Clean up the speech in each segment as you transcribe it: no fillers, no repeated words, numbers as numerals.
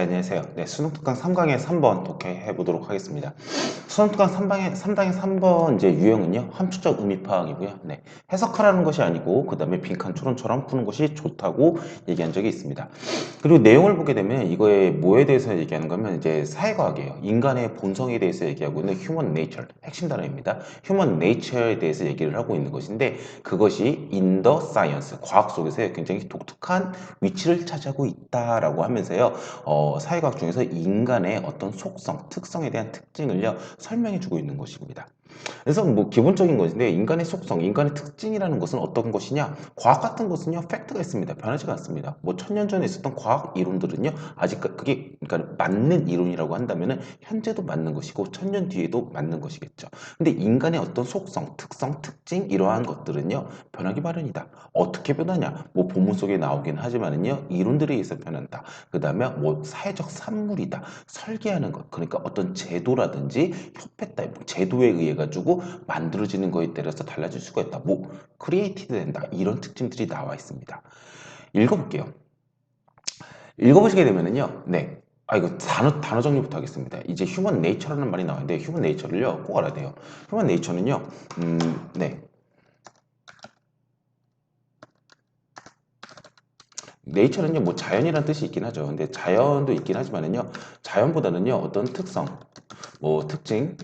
안녕하세요. 네, 수능 특강 3강의 3번 독해해 보도록 하겠습니다. 수능 특강 3강의 3번 이제 유형은요, 함축적 의미 파악이고요. 네, 해석하라는 것이 아니고, 그 다음에 빈칸 토론처럼 푸는 것이 좋다고 얘기한 적이 있습니다. 그리고 내용을 보게 되면 이거에 뭐에 대해서 얘기하는 거면 이제 사회과학이에요. 인간의 본성에 대해서 얘기하고 있는 human nature, 핵심 단어입니다. human nature에 대해서 얘기를 하고 있는 것인데, 그것이 in the science, 과학 속에서 굉장히 독특한 위치를 차지하고 있다라고 하면서요. 사회과학 중에서 인간의 어떤 속성, 특성에 대한 특징을요, 설명해 주고 있는 것입니다. 그래서 뭐 기본적인 것인데 인간의 속성, 인간의 특징이라는 것은 어떤 것이냐? 과학 같은 것은요, 팩트가 있습니다. 변하지가 않습니다. 뭐 천년 전에 있었던 과학 이론들은요, 아직 그게 그러니까 맞는 이론이라고 한다면은 현재도 맞는 것이고 천년 뒤에도 맞는 것이겠죠. 근데 인간의 어떤 속성, 특성, 특징 이러한 것들은요, 변하기 마련이다. 어떻게 변하냐? 뭐 본문 속에 나오긴 하지만은요, 이론들에 의해서 변한다. 그 다음에 뭐 사회적 산물이다. 설계하는 것, 그러니까 어떤 제도라든지 협회 따위 제도에 의해 가지고 만들어지는 거에 따라서 달라질 수가 있다. 뭐 크리에이티드 된다. 이런 특징들이 나와 있습니다. 읽어볼게요. 읽어보시게 되면은요. 네. 이거 단어 정리부터 하겠습니다. 이제 휴먼 네이처라는 말이 나왔는데 휴먼 네이처를요 꼭 알아야 돼요. 휴먼 네이처는요. 네. 네이처는요, 뭐 자연이라는 뜻이 있긴 하죠. 근데 자연도 있긴 하지만은요, 자연보다는요, 어떤 특성, 뭐 특징,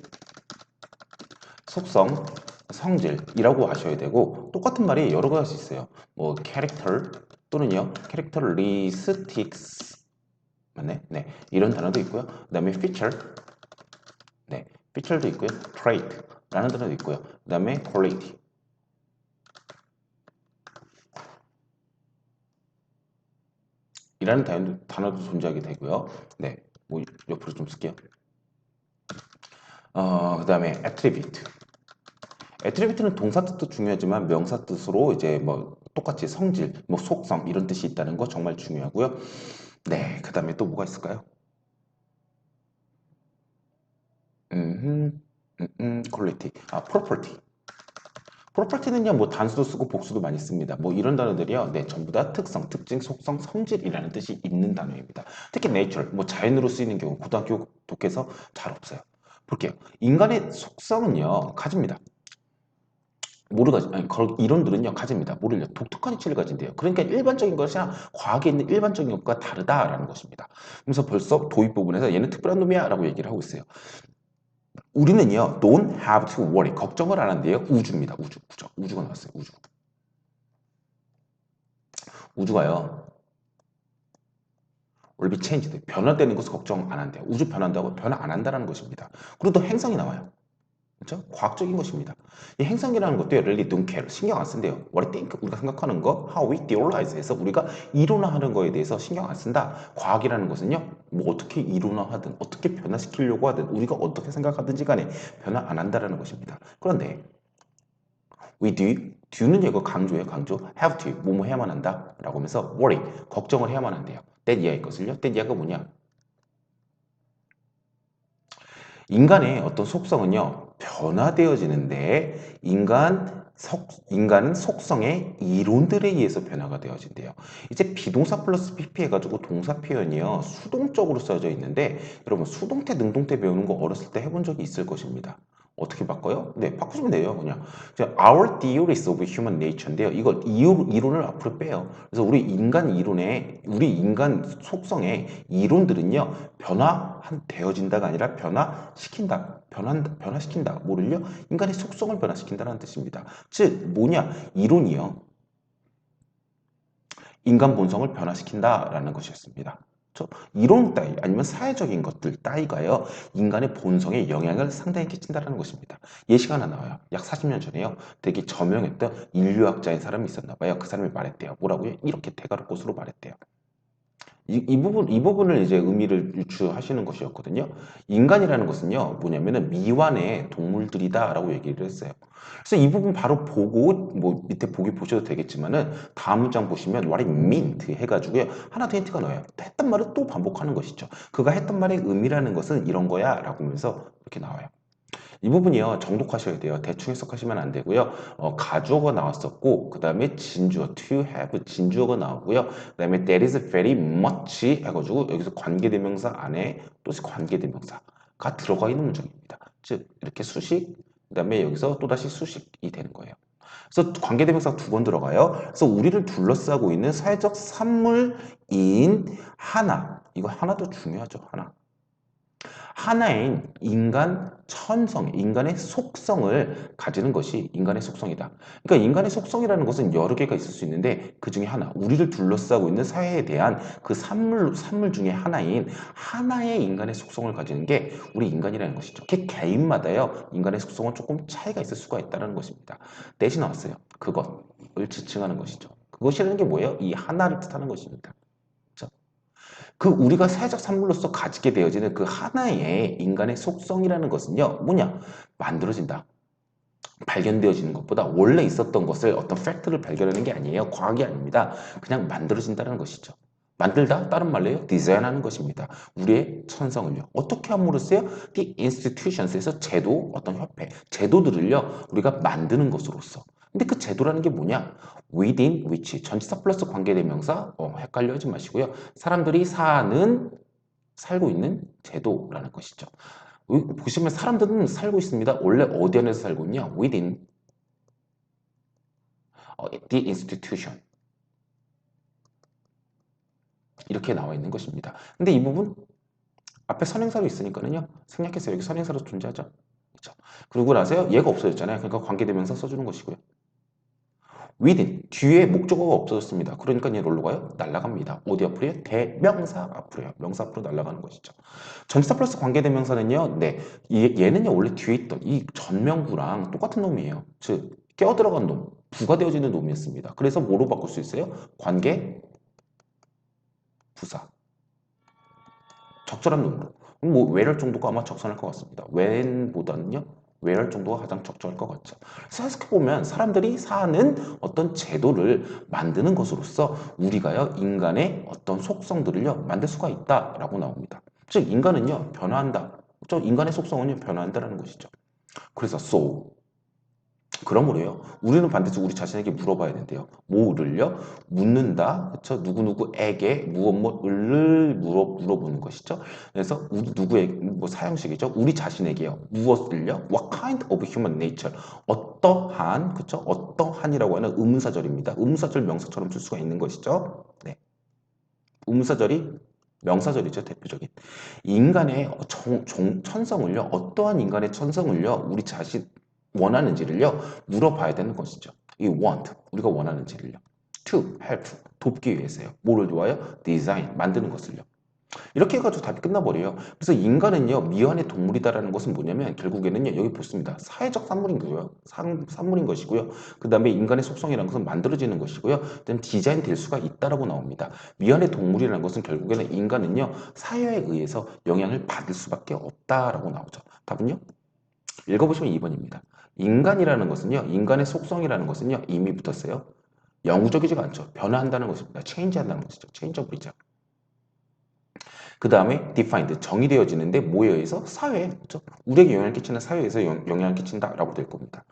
속성, 성질이라고 아셔야 되고, 똑같은 말이 여러 가지 있어요. 뭐 캐릭터 또는요, 캐릭터리스틱스, 맞네? 네, 이런 단어도 있고요. 그 다음에 feature, 네, feature도 있고요. trait라는 단어도 있고요. 그 다음에 quality. 이라는 단어도 존재하게 되고요. 네, 뭐 옆으로 좀 쓸게요. 그 다음에 attribute. 애트리뷰트는 동사 뜻도 중요하지만 명사 뜻으로 이제 뭐 똑같이 성질, 뭐 속성 이런 뜻이 있다는 거 정말 중요하고요. 네, 그 다음에 또 뭐가 있을까요? 퀄리티. property. property는요, 뭐 단수도 쓰고 복수도 많이 씁니다. 뭐 이런 단어들이요, 네, 전부 다 특성, 특징, 속성, 성질이라는 뜻이 있는 단어입니다. 특히 nature, 뭐 자연으로 쓰이는 경우 고등학교 독해서 잘 없어요. 볼게요. 인간의 속성은요, 가집니다. 이론들은요 가집니다. 모를요 독특한 이치를 가진대요. 그러니까 일반적인 것이나 과학에 있는 일반적인 것과 다르다라는 것입니다. 그래서 벌써 도입 부분에서 얘는 특별한 놈이야 라고 얘기를 하고 있어요. 우리는요 don't have to worry 걱정을 안 한대요. 우주입니다. 우주가 나왔어요. 우주가요 will be changed 변화되는 것을 걱정 안 한대요. 우주 변한다고 변화 안 한다는 것입니다. 그리고 또 행성이 나와요. 그렇죠? 과학적인 것입니다. 이 행성이라는 것도 really don't care. 신경 안 쓴대요. What I think, 우리가 생각하는 거, how we theorize 해서 우리가 이론화하는 거에 대해서 신경 안 쓴다. 과학이라는 것은요, 뭐 어떻게 이론화하든, 어떻게 변화시키려고 하든, 우리가 어떻게 생각하든지 간에 변화 안 한다라는 것입니다. 그런데 we do는 이거 강조예요, 강조. have to, 뭐뭐 해야만 한다. 라고 하면서 worry, 걱정을 해야만 한대요. that 이하의 것을요. that 이하가 뭐냐? 인간의 어떤 속성은요, 변화되어지는데 인간은 속성의 이론들에 의해서 변화가 되어진대요. 이제 비동사 플러스 PP 해가지고 동사 표현이요, 수동적으로 써져 있는데, 여러분, 수동태, 능동태 배우는 거 어렸을 때 해본 적이 있을 것입니다. 어떻게 바꿔요? 네, 바꾸시면 돼요, 그냥. Our theories of human nature인데요. 이걸 이론을 앞으로 빼요. 그래서 우리 인간 속성의 이론들은요, 변화되어진다가 아니라 변화시킨다. 뭐를요? 인간의 속성을 변화시킨다는 뜻입니다. 즉, 뭐냐? 이론이요. 인간 본성을 변화시킨다라는 것이었습니다. 이론 따위 아니면 사회적인 것들 따위가요 인간의 본성에 영향을 상당히 끼친다는 것입니다. 예시가 하나 나와요. 약 40년 전에요 되게 저명했던 인류학자인 사람이 있었나 봐요. 그 사람이 말했대요. 뭐라고요? 이렇게 대가로꽃으로 말했대요. 이 부분을 이제 의미를 유추하시는 것이었거든요. 인간이라는 것은요, 뭐냐면은 미완의 동물들이다라고 얘기를 했어요. 그래서 이 부분 바로 보고, 뭐 밑에 보기 보셔도 되겠지만은, 다음 문장 보시면, what it mean 해가지고요, 하나 더 힌트가 나와요. 했던 말을 또 반복하는 것이죠. 그가 했던 말의 의미라는 것은 이런 거야, 라고 하면서 이렇게 나와요. 이 부분이요, 정독하셔야 돼요. 대충 해석하시면 안 되고요. 가주어가 나왔었고, 그 다음에 진주어, to have, 진주어가 나오고요. 그 다음에 that is very much 해가지고 여기서 관계대명사 안에 또다시 관계대명사가 들어가 있는 문장입니다. 즉, 이렇게 수식, 그 다음에 여기서 또다시 수식이 되는 거예요. 그래서 관계대명사 두 번 들어가요. 그래서 우리를 둘러싸고 있는 사회적 산물인 하나, 이거 하나도 중요하죠, 하나. 하나인 인간 천성, 인간의 속성을 가지는 것이 인간의 속성이다. 그러니까 인간의 속성이라는 것은 여러 개가 있을 수 있는데 그 중에 하나, 우리를 둘러싸고 있는 사회에 대한 그 산물 중에 하나인 하나의 인간의 속성을 가지는 게 우리 인간이라는 것이죠. 개인마다요, 인간의 속성은 조금 차이가 있을 수가 있다는 것입니다. 대신 나왔어요. 그것을 지칭하는 것이죠. 그것이라는 게 뭐예요? 이 하나를 뜻하는 것입니다. 그 우리가 사회적 산물로서 가지게 되어지는 그 하나의 인간의 속성이라는 것은요, 뭐냐? 만들어진다. 발견되어지는 것보다 원래 있었던 것을 어떤 팩트를 발견하는 게 아니에요. 과학이 아닙니다. 그냥 만들어진다는 것이죠. 만들다? 다른 말로요. 디자인하는 것입니다. 우리의 천성을요. 어떻게 함으로써요? The institutions에서 제도, 어떤 협회, 제도들을요. 우리가 만드는 것으로서. 근데 그 제도라는 게 뭐냐? within which, 전치사 플러스 관계대명사, 헷갈려 하지 마시고요. 사람들이 살고 있는 제도라는 것이죠. 보시면 사람들은 살고 있습니다. 원래 어디 안에서 살고 있냐? within the institution. 이렇게 나와 있는 것입니다. 근데 이 부분 앞에 선행사로 있으니까는요. 생략해서 여기 선행사로 존재하죠. 그렇죠? 그리고 나서요. 얘가 없어졌잖아요. 그러니까 관계대명사 써주는 것이고요. within 뒤에 목적어가 없어졌습니다. 그러니까 얘 뭘로 가요? 날아갑니다. 어디 앞으로요? 대명사 앞으로요. 명사 앞으로 날아가는 것이죠. 전치사 플러스 관계대명사는요. 네, 얘는요 원래 뒤에 있던 이 전명구랑 똑같은 놈이에요. 즉 끼어들어간 놈, 부가 되어지는 놈이었습니다. 그래서 뭐로 바꿀 수 있어요? 관계 부사. 적절한 놈으로. 뭐 where할 정도가 아마 적절할 것 같습니다. when보다는요. where할 정도가 가장 적절할 것 같죠. 생각해보면 사람들이 사는 어떤 제도를 만드는 것으로서 우리가요 인간의 어떤 속성들을요 만들 수가 있다라고 나옵니다. 즉 인간은요 변화한다. 저 인간의 속성은요 변화한다라는 것이죠. 그래서 so 그러므로요, 우리는 반드시 우리 자신에게 물어봐야 된대요. 뭐를요? 묻는다. 그쵸? 누구누구에게 무엇뭐를 물어보는 것이죠. 그래서 누구에게, 뭐 사형식이죠. 우리 자신에게요. 무엇을요? What kind of human nature? 어떠한, 그쵸? 어떠한이라고 하는 의문사절입니다. 의문사절 명사처럼 쓸 수가 있는 것이죠. 네. 의문사절이 명사절이죠, 대표적인. 인간의 천성을요, 어떠한 인간의 천성을요, 우리 자신, 원하는지를요 물어봐야 되는 것이죠. 이 want 우리가 원하는지를요. to help 돕기 위해서요. 뭐를 도와요? design 만드는 것을요. 이렇게 해가지고 답이 끝나버려요. 그래서 인간은요 미완의 동물이다라는 것은 뭐냐면 결국에는요 여기 보습니다. 사회적 산물인 거고요. 산물인 것이고요. 그 다음에 인간의 속성이라는 것은 만들어지는 것이고요. 그다음 디자인 될 수가 있다라고 나옵니다. 미완의 동물이라는 것은 결국에는 인간은요 사회에 의해서 영향을 받을 수밖에 없다라고 나오죠. 답은요? 읽어보시면 2번입니다. 인간이라는 것은요, 인간의 속성이라는 것은요, 이미 붙었어요. 영구적이지가 않죠. 변화한다는 것입니다. 체인지한다는 것이죠. 체인저블이죠. 그 다음에 defined, 정의되어지는데 뭐에 의해서? 사회에. 그렇죠? 우리에게 영향을 끼치는 사회에서 영향을 끼친다라고 될 겁니다.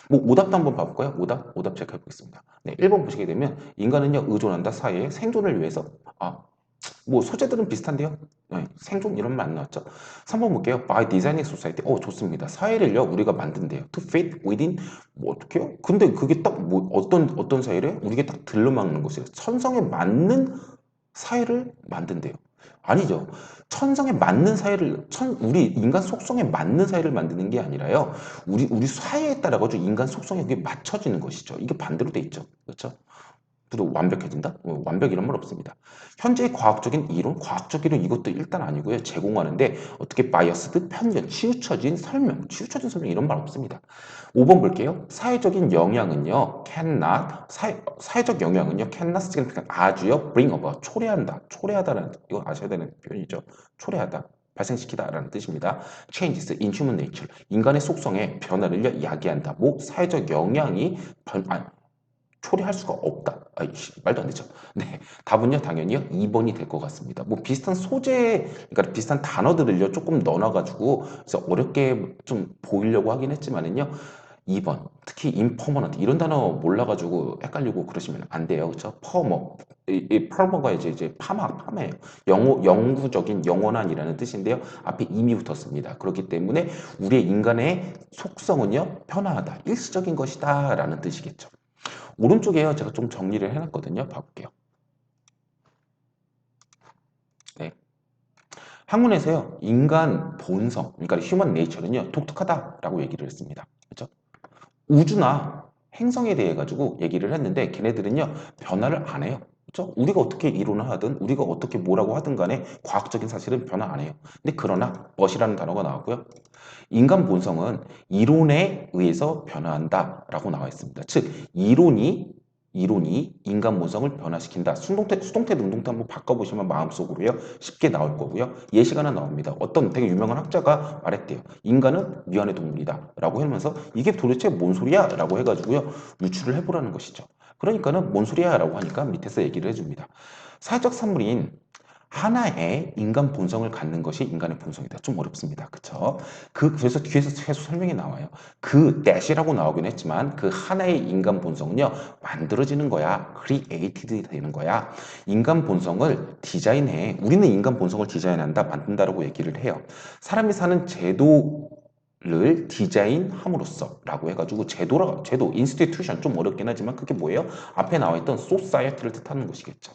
뭐 오답도 한번 봐볼까요? 오답 체크해 보겠습니다. 네, 1번 보시게 되면 인간은요, 의존한다 사회의 생존을 위해서. 뭐 소재들은 비슷한데요. 네, 생존 이런 말 안 나왔죠. 3번 볼게요. By designing society. 좋습니다. 사회를요 우리가 만든대요. To fit within 뭐 어떻게요? 근데 그게 딱 뭐 어떤 사회를 우리가 딱 들러막는 것이에요. 천성에 맞는 사회를 만든대요. 아니죠. 천성에 맞는 사회를 우리 인간 속성에 맞는 사회를 만드는 게 아니라요. 우리 사회에 따라 가지고 인간 속성에 그게 맞춰지는 것이죠. 이게 반대로 돼 있죠. 그렇죠? 또 완벽해진다? 완벽 이런 말 없습니다. 현재의 과학적인 이론, 과학적 이론 이것도 일단 아니고요. 제공하는데 어떻게 바이어스드, 편견, 치우쳐진 설명 이런 말 없습니다. 5번 볼게요. 사회적인 영향은요. 사회적 영향은요. cannot significant 아주요. bring about 초래하다는 이거 아셔야 되는 표현이죠. 초래하다. 발생시키다라는 뜻입니다. changes in human nature 인간의 속성에 변화를 야기한다. 뭐 사회적 영향이 초래할 수가 없다. 아이씨, 말도 안 되죠. 네, 답은요 당연히요 2번이 될 것 같습니다. 뭐 비슷한 소재, 그러니까 비슷한 단어들을요 조금 넣어놔가지고 그래서 어렵게 좀 보이려고 하긴 했지만은요 2번 특히 impermanent 이런 단어 몰라가지고 헷갈리고 그러시면 안 돼요. 그렇죠? 퍼머 이 퍼머가 이제 파마예요. 영구적인 영원한이라는 뜻인데요. 앞에 이미 붙었습니다. 그렇기 때문에 우리의 인간의 속성은요 변화하다, 일시적인 것이다라는 뜻이겠죠. 오른쪽에요 제가 좀 정리를 해놨거든요. 봐볼게요. 네. 학문에서요 인간 본성, 그러니까 휴먼 네이처는요 독특하다라고 얘기를 했습니다. 그렇죠? 우주나 행성에 대해 가지고 얘기를 했는데 걔네들은요 변화를 안 해요. 그렇죠? 우리가 어떻게 이론을 하든 우리가 어떻게 뭐라고 하든 간에 과학적인 사실은 변화 안 해요. 근데 그러나 멋이라는 단어가 나왔고요. 인간 본성은 이론에 의해서 변화한다라고 나와 있습니다. 즉 이론이 인간 본성을 변화시킨다. 수동태, 능동태 한번 바꿔보시면 마음속으로요 쉽게 나올 거고요. 예시가 하나 나옵니다. 어떤 되게 유명한 학자가 말했대요. 인간은 위안의 동물이다라고 하면서 이게 도대체 뭔 소리야라고 해가지고요 유추를 해보라는 것이죠. 그러니까는 뭔 소리야라고 하니까 밑에서 얘기를 해줍니다. 사회적 산물인 하나의 인간 본성을 갖는 것이 인간의 본성이다. 좀 어렵습니다. 그쵸? 그래서 뒤에서 계속 설명이 나와요. 그 that이라고 나오긴 했지만 그 하나의 인간 본성은요, 만들어지는 거야. created 되는 거야. 인간 본성을 디자인해. 우리는 인간 본성을 디자인한다, 만든다라고 얘기를 해요. 사람이 사는 제도를 디자인함으로써 라고 해가지고 제도, institution 좀 어렵긴 하지만 그게 뭐예요? 앞에 나와 있던 society를 뜻하는 것이겠죠.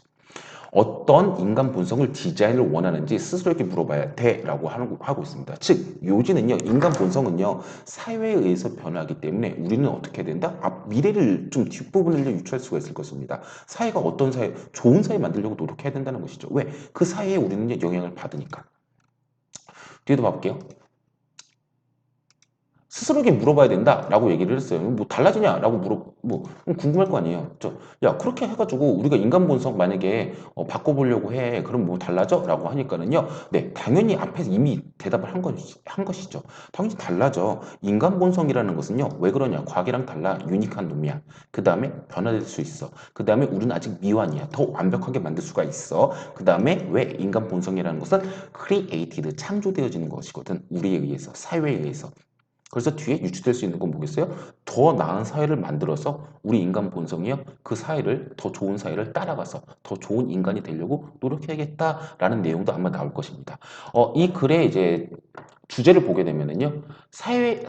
어떤 인간 본성을 디자인을 원하는지 스스로에게 물어봐야 돼라고 하고 있습니다. 즉 요지는요 인간 본성은요 사회에 의해서 변하기 때문에 우리는 어떻게 해야 된다? 미래를 좀 뒷부분을 유추할 수가 있을 것입니다. 사회가 어떤 사회, 좋은 사회 만들려고 노력해야 된다는 것이죠. 왜? 그 사회에 우리는 영향을 받으니까. 뒤에도 봐볼게요. 스스로에게 물어봐야 된다라고 얘기를 했어요. 뭐 달라지냐라고 뭐 궁금할 거 아니에요. 야 그렇게 해가지고 우리가 인간 본성 만약에 바꿔보려고 해. 그럼 뭐 달라져?라고 하니까는요. 네, 당연히 앞에서 이미 대답을 한 것이죠. 당연히 달라져. 인간 본성이라는 것은요. 왜 그러냐? 과학이랑 달라. 유니크한 놈이야. 그 다음에 변화될 수 있어. 그 다음에 우리는 아직 미완이야. 더 완벽하게 만들 수가 있어. 그 다음에 왜 인간 본성이라는 것은 created, 창조되어지는 것이거든. 우리에 의해서, 사회에 의해서. 그래서 뒤에 유추될 수 있는 건 뭐겠어요? 더 나은 사회를 만들어서 우리 인간 본성이요. 그 사회를, 더 좋은 사회를 따라가서 더 좋은 인간이 되려고 노력해야겠다라는 내용도 아마 나올 것입니다. 이 글의 이제 주제를 보게 되면은요. 사회에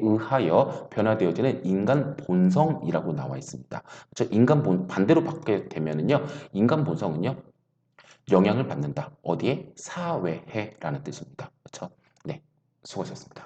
의하여 변화되어지는 인간 본성이라고 나와 있습니다. 반대로 받게 되면은요. 인간 본성은요. 영향을 받는다. 어디에? 사회에라는 뜻입니다. 그렇죠? 네. 수고하셨습니다.